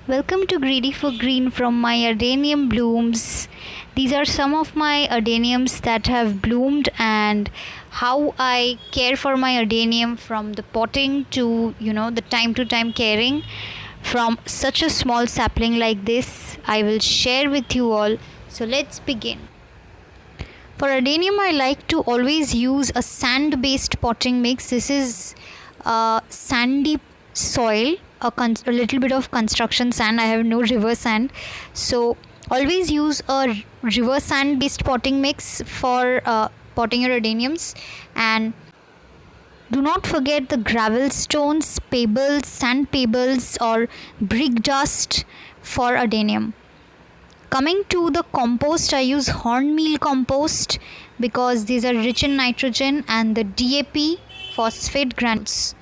Welcome to Greedy for Green from my Adenium blooms. These are some of my adeniums that have bloomed and how I care for my adenium from the potting to the time to time caring from such a small sapling like this. I will share with you all. So let's begin. For adenium, I like to always use a sand based potting mix. This is sandy soil, a little bit of construction sand. I have no river sand, so always use a river sand based potting mix for potting your adeniums. And do not forget the gravel stones, pebbles, sand pebbles, or brick dust for adenium. Coming to the compost, I use hornmeal compost because these are rich in nitrogen, and the DAP phosphate granules.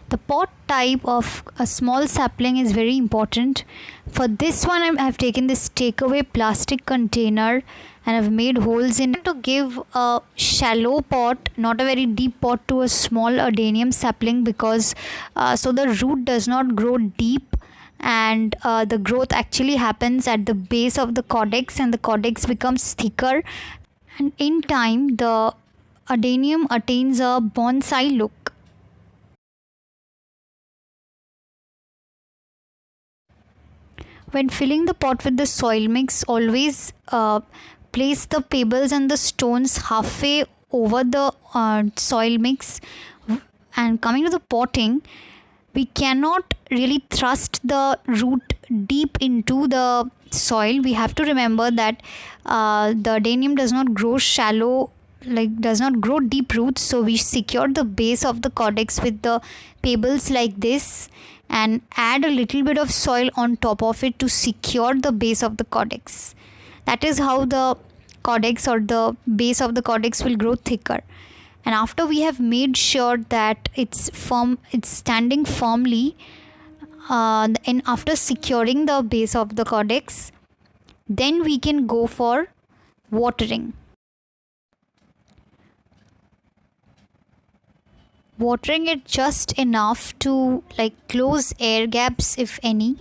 The pot type of a small sapling is very important. For this one, I have taken this takeaway plastic container and I've made holes in it to give a shallow pot, not a very deep pot, to a small adenium sapling because so the root does not grow deep, and the growth actually happens at the base of the caudex, and the caudex becomes thicker, and in time the adenium attains a bonsai look. When filling the pot with the soil mix, always place the pebbles and the stones halfway over the soil mix. And coming to the potting, we cannot really thrust the root deep into the soil. We have to remember that the adenium does not grow shallow, does not grow deep roots, so we secure the base of the caudex with the pebbles like this and add a little bit of soil on top of it to secure the base of the caudex. That is how the caudex or the base of the caudex will grow thicker. And after we have made sure that it's firm, it's standing firmly, and after securing the base of the caudex, then we can go for watering. Watering it just enough to close air gaps if any.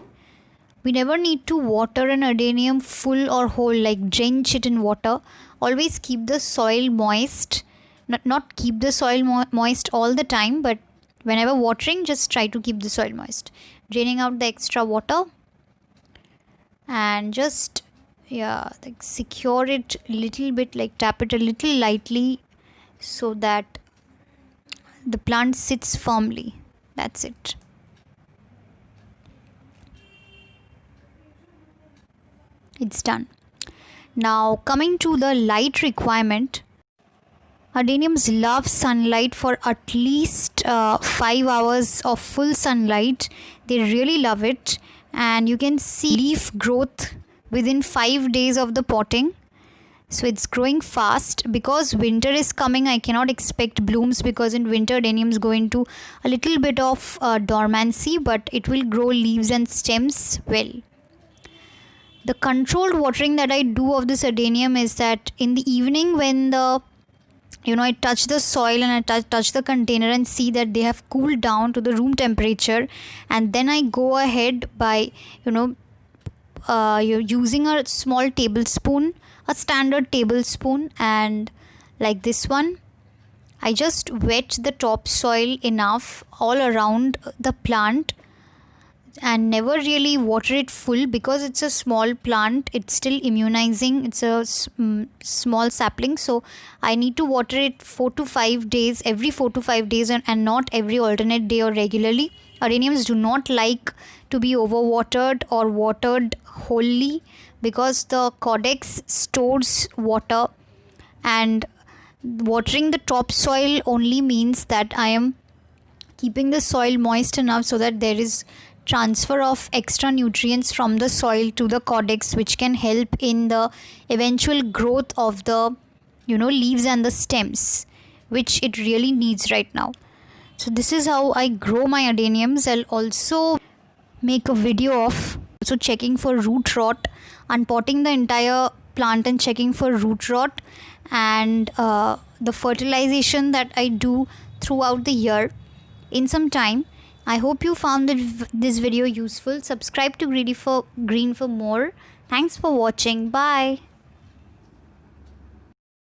We never need to water an adenium full or whole, drench it in water. Always keep the soil moist. Not keep the soil moist all the time, but whenever watering, just try to keep the soil moist. Draining out the extra water and just secure it a little bit, tap it a little lightly so that the plant sits firmly. That's it. It's done. Now coming to the light requirement, adeniums love sunlight for at least 5 hours of full sunlight. They really love it, and you can see leaf growth within 5 days of the potting. So it's growing fast. Because winter is coming, I cannot expect blooms because in winter adeniums go into a little bit of dormancy, but it will grow leaves and stems well. The controlled watering that I do of this adenium is that in the evening, when I touch the soil and I touch the container and see that they have cooled down to the room temperature, and then I go ahead by using a small tablespoon, a standard tablespoon, and like this one, I just wet the topsoil enough all around the plant and never really water it full because it's a small plant. It's still immunizing. It's a small sapling, so I need to water it 4 to 5 days, every 4 to 5 days, and not every alternate day or regularly. Adeniums do not like to be overwatered or watered wholly because the caudex stores water, and watering the topsoil only means that I am keeping the soil moist enough so that there is transfer of extra nutrients from the soil to the caudex, which can help in the eventual growth of the leaves and the stems, which it really needs right now. So this is how I grow my adeniums. I'll also make a video of also checking for root rot, unpotting the entire plant and checking for root rot, and the fertilization that I do throughout the year. in some time. I hope you found this video useful. Subscribe to Greedy for Green for more. Thanks for watching. Bye.